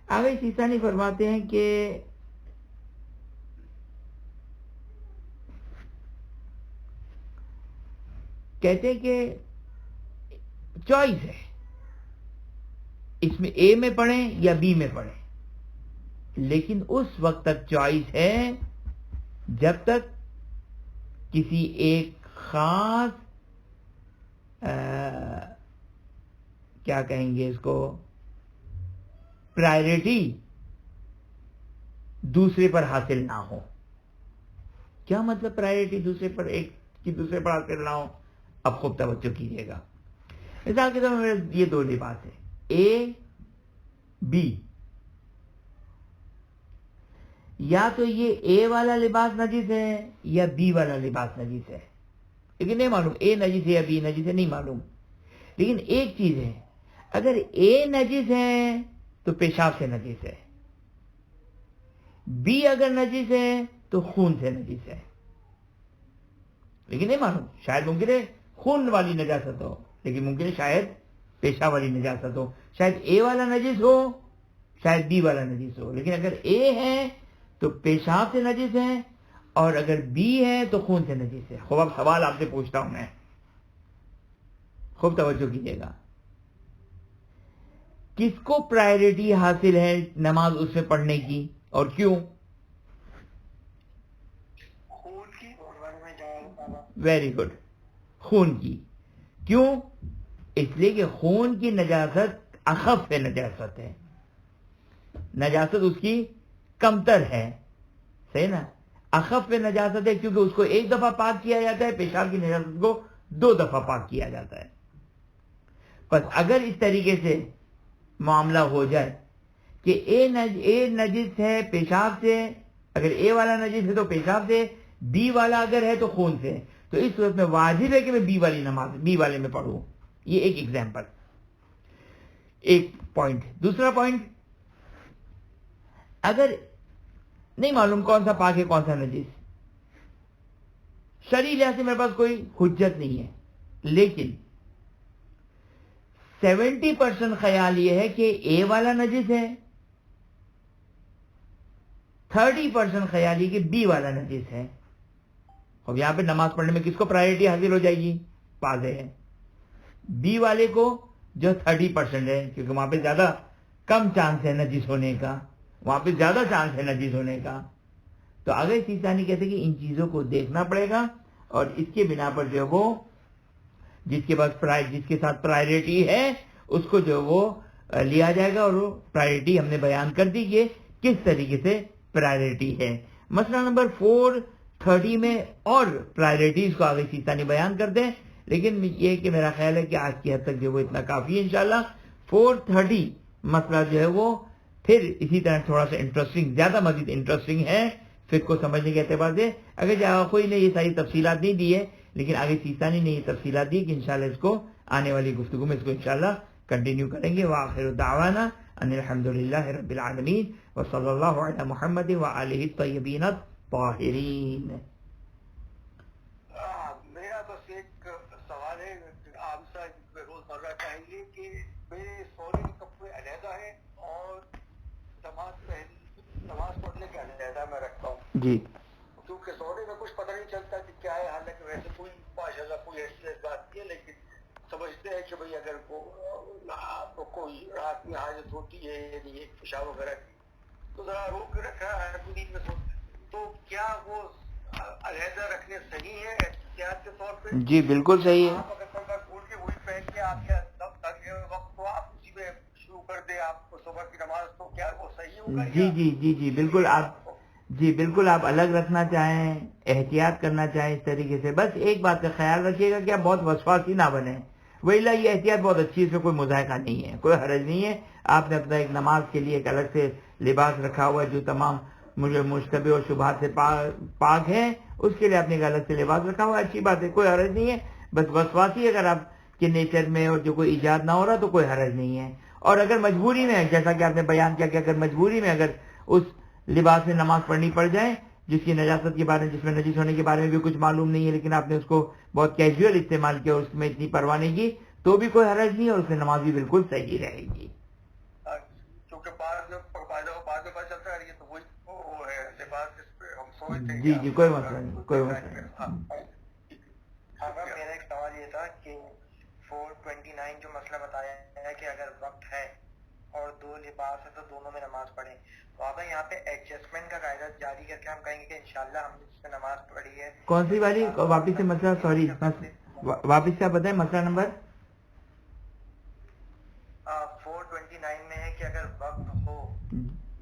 آگے سیستانی فرماتے ہیں کہ کہتے ہیں کہ چوائس ہے، اس میں اے میں پڑھیں یا بی میں پڑھیں، لیکن اس وقت تک چوائس ہے جب تک کسی ایک خاص کیا کہیں گے اس کو، پرائیورٹی دوسرے پر حاصل نہ ہو. کیا مطلب پرائیورٹی دوسرے پر، ایک کی دوسرے پر حاصل نہ ہو؟ اب خوب توجہ کیجیے گا. مثال کے طور پر یہ 2 لباس ہے، اے بی. یا تو یہ اے والا لباس نجس ہے یا بی والا لباس نجس ہے، لیکن نہیں معلوم اے نجس ہے یا بی نجس ہے، نہیں معلوم. لیکن ایک چیز ہے، اگر اے نجس ہے تو پیشاب سے نجس ہے، بی اگر نجس ہے تو خون سے نجس ہے. لیکن نہیں معلوم، شاید ممکن ہے خون والی نجاست ہو، لیکن ممکن ہے شاید پیشاب والی نجاست ہو، شاید اے والا نجس ہو شاید بی والا نجس ہو. لیکن اگر اے ہے تو پیشاب سے نجس ہے، اور اگر بی ہے تو خون سے نجس ہے. خوب اب سوال آپ سے پوچھتا ہوں میں، خوب توجہ کیجیے گا، کس کو پرائیورٹی حاصل ہے نماز اس میں پڑھنے کی اور کیوں؟ ویری گڈ، خون کی. کیوں؟ اس لیے کہ خون کی نجاست اخف نجاست ہے، نجاست اس کی کمتر ہے، صحیح نا؟ اخف نجاست ہے کیونکہ اس کو ایک دفعہ پاک کیا جاتا ہے، پیشاب کی نجاست کو 2 دفعہ پاک کیا جاتا ہے. بس اگر اس طریقے سے معاملہ ہو جائے کہ اے نجس ہے پیشاب سے، اگر اے والا نجس ہے تو پیشاب سے، بی والا اگر ہے تو خون سے، تو اس صورت میں واجب ہے کہ میں بی والی نماز بی والے میں پڑھوں. یہ ایک ایگزامپل، ایک پوائنٹ. دوسرا پوائنٹ، اگر نہیں معلوم کون سا پاک ہے کون سا نجس، شرعی لحاظ سے میرے پاس کوئی حجت نہیں ہے، لیکن 70% خیال یہ ہے کہ اے والا نجس ہے، 30% خیال یہ کہ بی والا نجس ہے. اب یہاں پہ نماز پڑھنے میں کس کو پرائرٹی حاصل ہو جائے گی؟ واضح ہے بی والے کو، جو 30% ہے، کیونکہ وہاں پہ زیادہ کم چانس ہے نجس ہونے کا، وہاں پہ زیادہ چانس ہے نجس ہونے کا. تو آگے سیستانی کہتے ہیں کہ ان چیزوں کو دیکھنا پڑے گا، اور اس کے بنا پر جو وہ جس کے ساتھ پرائرٹی ہے اس کو جو وہ لیا جائے گا. اور وہ پرائرٹی ہم نے بیان کر دی کہ کس طریقے سے پرائرٹی ہے. مسئلہ نمبر 430 میں اور پرائرٹیز کو آگے سیستانی بیان کر دیں، لیکن یہ کہ میرا خیال ہے کہ آج کی حد تک جو وہ اتنا کافی ہے انشاءاللہ. 430 مسئلہ جو ہے وہ پھر اسی طرح تھوڑا سا انٹرسٹنگ، زیادہ مزید انٹرسٹنگ ہے فقہ کو سمجھنے کے اعتبار سے. اگر کوئی نے یہ ساری تفصیلات نہیں دی ہے، لیکن آگے سیستانی نے یہ تفصیلات دی کہ انشاءاللہ اس کو آنے والی گفتگو میں اس کو انشاءاللہ کنٹینیو کریں گے. وآخر دعوانا ان الحمدللہ رب العالمین وصلی اللہ علی محمد وآلہ الطیبین الطاہرین. میرا بس ایک سوال ہے، عام سا روزمرہ چاہیے کہ میرے سونے کے کپڑے علیحدہ ہیں اور نماز پڑھنے کے علیحدہ میں رکھتا ہوں جی، کیونکہ سونے میں کچھ پتہ نہیں چلتا کہ کیا ہے. حالانکہ ویسے کوئی ماشاءاللہ کوئی ایسی بات نہیں ہے، لیکن سمجھتے ہیں کہ بھئی اگر آپ کو کوئی رات میں حاجت ہوتی ہے یعنی ایک پیشاب وغیرہ کی تو ذرا روک کے رکھا ہے نیند میں سو. تو کیا وہ علیحدہ رکھنے صحیح ہے احتیاط کے طور پہ؟ جی بالکل صحیح ہے. آپ اگر کل بار بھول کے وہی پہن کے آپ کیا وقت کو آپ اسی میں شروع کر دیں آپ کو صبح کی نماز، تو کیا وہ صحیح ہوگا؟ جی بالکل. بالکل آپ الگ رکھنا چاہیں، احتیاط کرنا چاہیں اس طریقے سے. بس ایک بات کا خیال رکھیے گا کہ آپ بہت وسواسی نہ بنیں. ویلا یہ احتیاط بہت اچھی ہے، اس میں کوئی مذائقہ نہیں ہے، کوئی حرج نہیں ہے. آپ نے اپنا ایک نماز کے لیے ایک الگ سے لباس رکھا ہوا ہے جو تمام مجھے مشتبہ اور شبہات سے پاک ہے، اس کے لیے آپ نے ایک الگ سے لباس رکھا ہوا ہے، اچھی بات ہے، کوئی حرج نہیں ہے. بس وسواسی اگر آپ کے نیچر میں اور جو کوئی ایجاد نہ ہو رہا تو کوئی حرج نہیں ہے. اور اگر مجبوری میں، جیسا کہ آپ نے بیان کیا کہ اگر مجبوری میں اگر اس لباس میں نماز پڑھنی پڑ جائے جس کی نجاست کے بارے میں، جس میں نجس ہونے کے بارے میں بھی کچھ معلوم نہیں ہے، لیکن آپ نے اس کو بہت کیجول استعمال کیا اور اس میں اتنی پرواہ نہیں کی، تو بھی کوئی حرج نہیں، اور اس میں نماز بھی بالکل صحیح رہے گی. کیونکہ بعد میں پتہ چلتا ہے یہ تو وہ ہے لباس جس پہ ہم سوچتے ہیں. جی کوئی مسئلہ نہیں. میرا ایک سوال یہ تھا کہ 429 جو مسئلہ بتایا ہے کہ اگر وقت ہے اور دو لباس ہے تو دونوں میں نماز پڑھیں، تو آپ یہاں پہ ایڈجسٹمنٹ کا قاعدہ جاری کر کے ہم کہیں گے کہ انشاءاللہ ہم نے جس میں نماز پڑھی ہے. کون سی والی؟ واپس سے مسئلہ، سوری واپس سے آپ بتائیں مسئلہ نمبر. 429 میں ہے کہ اگر وقت ہو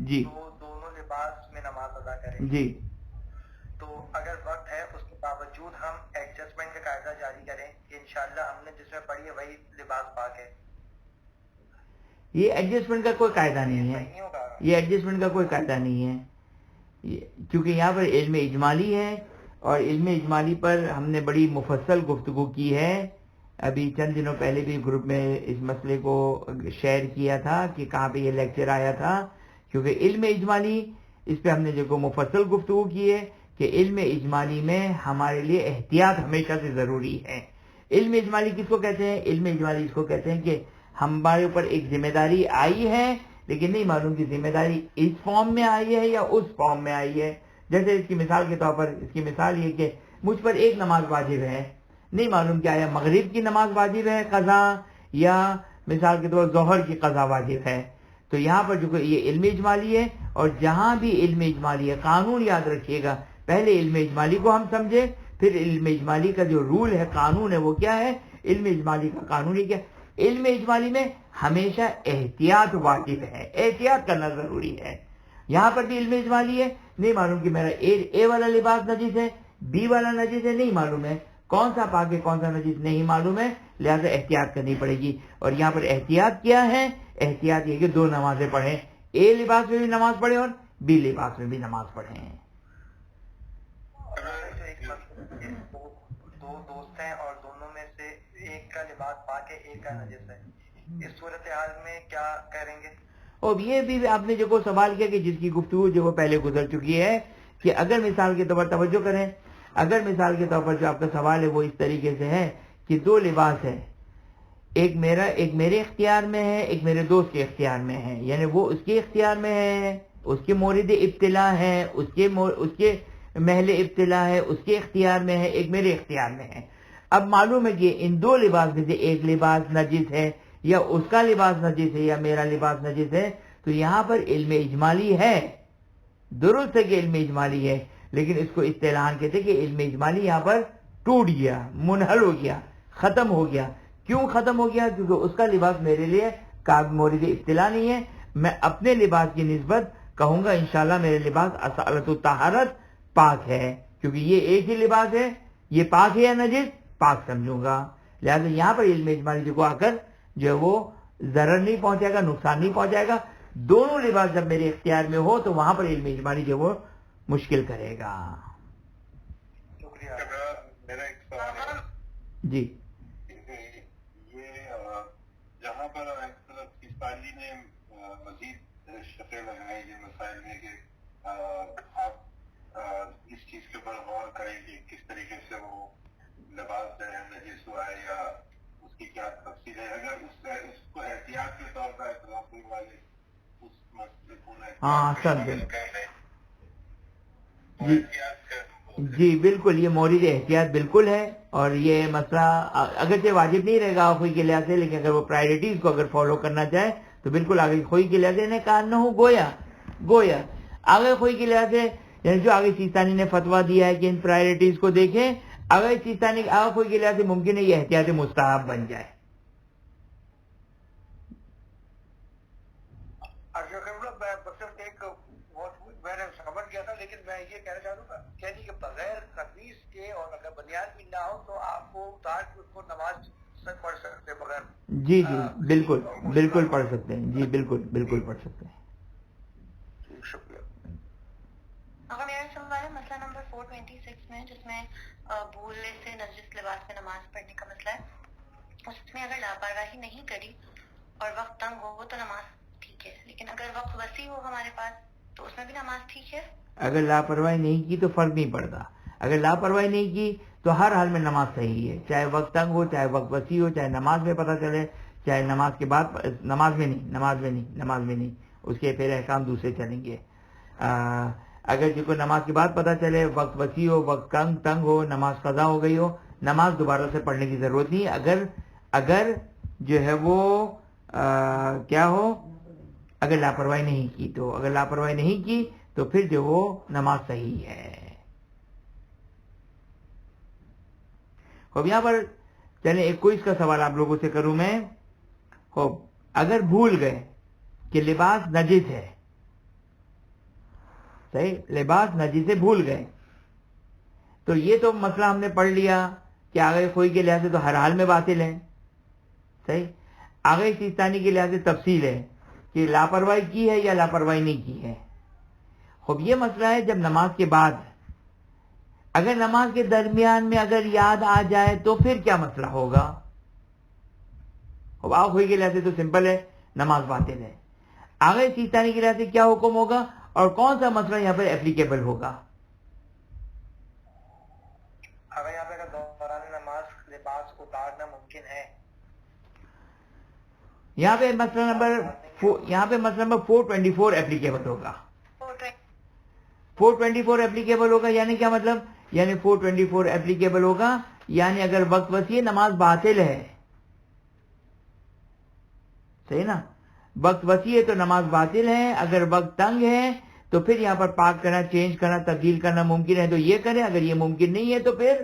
جی تو دونوں لباس میں نماز ادا کریں. جی، تو اگر وقت ہے اس کے باوجود ہم ایڈجسٹمنٹ کا قاعدہ جاری کریں کہ انشاءاللہ ہم نے جس میں پڑھی ہے وہی لباس پاک ہے. یہ ایڈجسٹمنٹ کا کوئی قاعدہ نہیں ہے، یہ ایڈجسٹمنٹ کا کوئی قاعدہ نہیں ہے، کیونکہ یہاں پر علم اجمالی ہے، اور علم اجمالی پر ہم نے بڑی مفصل گفتگو کی ہے. ابھی چند دنوں پہلے بھی گروپ میں اس مسئلے کو شیئر کیا تھا کہ کہاں پہ یہ لیکچر آیا تھا. کیونکہ علم اجمالی، اس پہ ہم نے جو مفصل گفتگو کی ہے کہ علم اجمالی میں ہمارے لیے احتیاط ہمیشہ سے ضروری ہے. علم اجمالی کس کو کہتے ہیں؟ علم اجمالی اس کو کہتے ہیں کہ ہمارے اوپر ایک ذمہ داری آئی ہے، لیکن نہیں معلوم کہ ذمہ داری اس فارم میں آئی ہے یا اس فارم میں آئی ہے. جیسے اس کی مثال کے طور پر، اس کی مثال یہ کہ مجھ پر ایک نماز واجب ہے، نہیں معلوم کہ آیا مغرب کی نماز واجب ہے قضا، یا مثال کے طور پر ظہر کی قضا واجب ہے. تو یہاں پر جو یہ علم اجمالی ہے، اور جہاں بھی علم اجمالی ہے، قانون یاد رکھیے گا، پہلے علم اجمالی کو ہم سمجھے، پھر علم اجمالی کا جو رول ہے، قانون ہے، وہ کیا ہے؟ علم اجمالی کا قانون ہی کیا؟ علم اجمالی میں ہمیشہ احتیاط واجب ہے، احتیاط کرنا ضروری ہے. یہاں پر بھی علم اجمالی ہے، نہیں معلوم کہ میرا اے والا لباس نجس ہے، بی والا نجس ہے، نہیں معلوم ہے کون سا پاک ہے کون سا نجس نہیں معلوم ہے، لہذا احتیاط کرنی پڑے گی. اور یہاں پر احتیاط کیا ہے؟ احتیاط یہ کہ دو نمازیں پڑھیں، اے لباس میں بھی نماز پڑھیں اور بی لباس میں بھی نماز پڑھیں. دو دو دوست ہیں اور دونوں میں سے ایک کا لباس پاک ہے ایک کا نجس ہے, اس صورتحال میں کیا کریں گے؟ اور یہ بھی آپ نے جو سوال کیا کہ جس کی گفتگو جو وہ پہلے گزر چکی ہے, کہ اگر مثال کے طور پر توجہ کریں, اگر مثال کے طور پر جو آپ کا سوال ہے وہ اس طریقے سے ہے کہ دو لباس ہے, ایک میرے اختیار میں ہے, ایک میرے دوست کے اختیار میں ہے, یعنی وہ اس کے اختیار میں ہے, اس کے مورد ابتلا ہے, اس کے محل ابتلا ہے, اس کے اختیار میں ہے, ایک میرے اختیار میں ہے. اب معلوم ہے کہ ان دو لباس میں سے ایک لباس نجس ہے, یا اس کا لباس نجس ہے یا میرا لباس نجس ہے, تو یہاں پر علم اجمالی ہے, درست ہے کہ علم اجمالی ہے, لیکن اس کو اصطلاحاً کہتے ہیں کہ علم اجمالی یہاں پر ٹوٹ گیا, منحل ہو گیا, ختم ہو گیا. کیوں ختم ہو گیا؟ کیونکہ اس کا لباس میرے لیے مورد ابتلا نہیں ہے. میں اپنے لباس کی نسبت کہوں گا انشاءاللہ میرے لباس اصالت الطہارت پاک ہے, کیونکہ یہ ایک ہی لباس ہے, یہ پاک ہے یا نجس, پاک سمجھوں گا. لہذا یہاں پر علم اجمالی جو کو آ کر جو ہے وہ ضرر نہیں پہنچائے گا, نقصان نہیں پہنچائے گا. دونوں لباس جب میرے اختیار میں ہو تو وہاں پر علم اجمالی جو وہ مشکل کرے گا. میرا ایک سوال ہے جی, جہاں پر پاکستانی نے مزید شرطیں لگائی ہیں مسائل میں کہ آپ اس چیز کے اوپر غور کریں کہ کس طریقے سے وہ لباس جو ہے نجس ہوا ہے یا اس کی کیا تفصیل ہے. اگر اس کو احتیاط کے طور پر اعتراف والے اس مسئلے کو ہاں سر, جی بالکل یہ مورد احتیاط بالکل ہے, اور یہ مسئلہ اگرچہ واجب نہیں رہے گا آخوئی کے لحاظ سے, لیکن اگر وہ پرائرٹیز کو اگر فالو کرنا چاہے تو بالکل آگے خوئی کے لحاظ سے نے کہا نہ ہو گویا آگے خوئی کے لحاظ سے, یعنی جو آگے سیستانی نے فتویٰ دیا ہے کہ ان پرائرٹیز کو دیکھیں, آگے سیستانی آگے خوئی کے لحاظ سے ممکن ہے یہ احتیاط مستحب بن جائے. میں نے سمجھ گیا تھا, لیکن میں یہ کہنا چاہتا ہوں کہ بغیر قمیص کے اور اگر بنیاد بھی نہ ہو تو آپ کو اتار کے اس کو نماز پڑھ سکتے ہیں بغیر. جی بالکل پڑھ سکتے ہیں, جی بالکل پڑھ سکتے ہیں. شکریہ. اگر میرا سوال ہے مسئلہ نمبر 426 میں, جس میں بھولنے سے نجس لباس میں نماز پڑھنے کا مسئلہ ہے, اس میں اگر لاپرواہی نہیں کری اور وقت تنگ ہو تو نماز ٹھیک ہے, لیکن اگر وقت وسیع ہو ہمارے پاس تو اس میں بھی نماز ٹھیک ہے. اگر لاپرواہی نہیں کی تو فرق نہیں پڑتا, اگر لاپرواہی نہیں کی تو ہر حال میں نماز صحیح ہے, چاہے وقت تنگ ہو, چاہے وقت وسیع ہو, چاہے نماز میں پتہ چلے, چاہے نماز کے بعد, نماز میں نہیں, اس کے پھر احکام دوسرے چلیں گے. اگر جس کو نماز کے بعد پتہ چلے, وقت وسیع ہو, وقت تنگ ہو, نماز قضا ہو گئی ہو, نماز دوبارہ سے پڑھنے کی ضرورت نہیں. اگر جو ہے وہ کیا ہو, اگر لاپرواہی نہیں کی تو پھر جو وہ نماز صحیح ہے. اب یہاں پر چلیں ایک کوئز کا سوال آپ لوگوں سے کروں میں. اگر بھول گئے کہ لباس نجس ہے, صحیح, لباس نجس سے بھول گئے, تو یہ تو مسئلہ ہم نے پڑھ لیا کہ آگے خوئی کے لحاظ سے تو ہر حال میں باطل ہے, صحیح. آگے سیستانی کے لحاظ سے تفصیل ہے کہ لاپرواہی کی ہے یا لاپرواہی نہیں کی ہے. خب یہ مسئلہ ہے جب نماز کے بعد, اگر نماز کے درمیان میں اگر یاد آ جائے تو پھر کیا مسئلہ ہوگا. خب خوئی کے لحاظ سے تو سمپل ہے, نماز باطل ہے. آگے سیستانی کے لحاظ سے کیا حکم ہوگا اور کون سا مسئلہ یہاں پر اپلیکیبل ہوگا. اگر یہاں پہ دوران نماز لباس اتارنا ممکن ہے, یہاں پہ مسئلہ نمبر 424 اپلیکیبل ہوگا. 424 اپلیکیبل ہوگا یعنی کیا مطلب, یعنی 424 اپلیکیبل ہوگا یعنی اگر وقت وسیع نماز باطل ہے, صحیح نا, وقت وسیع ہے تو نماز باطل ہے. اگر وقت تنگ ہے تو پھر یہاں پر پاک کرنا, چینج کرنا, تبدیل کرنا ممکن ہے تو یہ کریں, اگر یہ ممکن نہیں ہے تو پھر,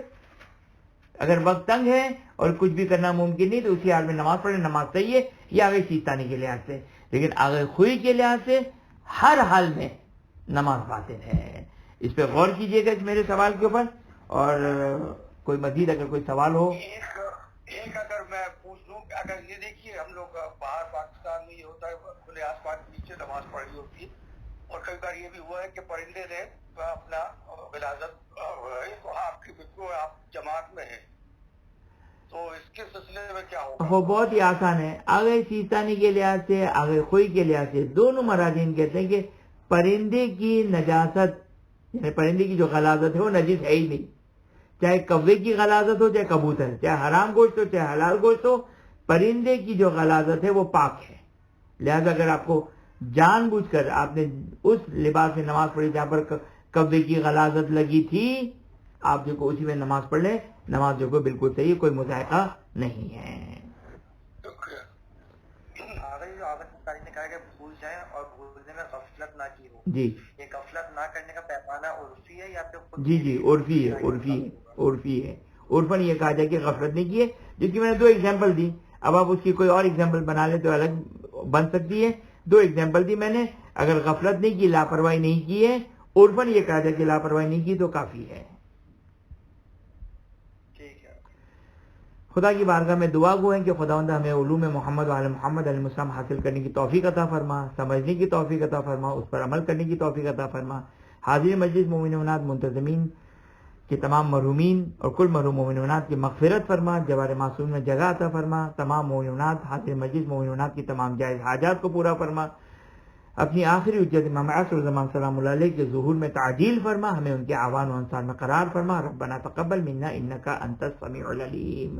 اگر وقت تنگ ہے اور کچھ بھی کرنا ممکن نہیں تو اسی حال میں نماز پڑھیں, نماز صحیح ہے. یہ آگے سیستانی کے لحاظ سے, لیکن آگے خوئی کے لحاظ سے ہر حال میں نماز باطل ہے. اس پہ غور کیجئے گا اس میرے سوال کے اوپر, اور کوئی مزید اگر کوئی سوال ہو. ایک اگر میں پوچھ لوں, اگر یہ دیکھیے ہم لوگ باہر پاکستان میں یہ ہوتا ہے کھلے آسمان کے نیچے نماز پڑھی ہوتی ہے, اور کئی بار یہ بھی ہوا ہے کہ پرندے نے اپنا غلاظت, تو آپ کی بالکل آپ جماعت میں ہیں تو اس کے سلسلے میں کیا ہوگا؟ وہ بہت ہی آسان ہے. آگے سیستانی کے لحاظ سے، آگے خوئی کے لحاظ سے، دونوں مراجعین کہتے ہیں کہ پرندے کی نجاست، یعنی پرندے کی جو غلاظت ہے وہ نجس ہے ہی نہیں. چاہے کوے کی غلاظت ہو، چاہے کبوتر، چاہے حرام گوشت ہو، چاہے حلال گوشت ہو، پرندے کی جو غلاظت ہے وہ پاک ہے. لہذا اگر آپ کو جان بوجھ کر آپ نے اس لباس میں نماز پڑھی جہاں پر کوے کی غلاظت لگی تھی، آپ جو کو اسی میں نماز پڑھ لیں، نماز جو کو بالکل صحیح، کوئی مذائقہ نہیں ہے. آگے نے کہا کہ بھول جائیں اور بھولنے میں غفلت نہ کی ہو. جی یہ غفلت نہ کرنے کا پیمانہ عرفی ہے یا پھر خود؟ جی عرفی ہے، عرفی ہے. عرفاً یہ کہا جائے کہ غفلت نہیں کی ہے، جس کی میں نے 2 ایگزامپل دی. اب آپ اس کی کوئی اور ایگزامپل بنا لیں تو الگ بن سکتی ہے. 2 ایگزامپل دی میں نے. اگر غفلت نہیں کی، لاپرواہی نہیں کی ہے، عرفاً یہ کہا جائے کہ لاپرواہی نہیں کی تو کافی ہے. خدا کی بارگاہ میں دعا گو ہیں کہ خداوند ہمیں علوم محمد و آل محمد علیہ السلام حاصل کرنے کی توفیق عطا فرما، سمجھنے کی توفیق عطا فرما، اس پر عمل کرنے کی توفیق عطا فرما. حاضر مجلس مومنات منتظمین کے تمام مرحومین اور کل مرحوم مومنات کی مغفرت فرما، جوار معصوم میں جگہ عطا فرما. تمام مومنات، حاضر مجلس مومنات کی تمام جائز حاجات کو پورا فرما. اپنی آخری حجت امام عصر زمان سلام اللہ علیہ کے ظہور میں تعجیل فرما. ہمیں ان کے اعوان و انصار میں قرار فرما. ربنا تقبل منا انک انت السمیع العلیم.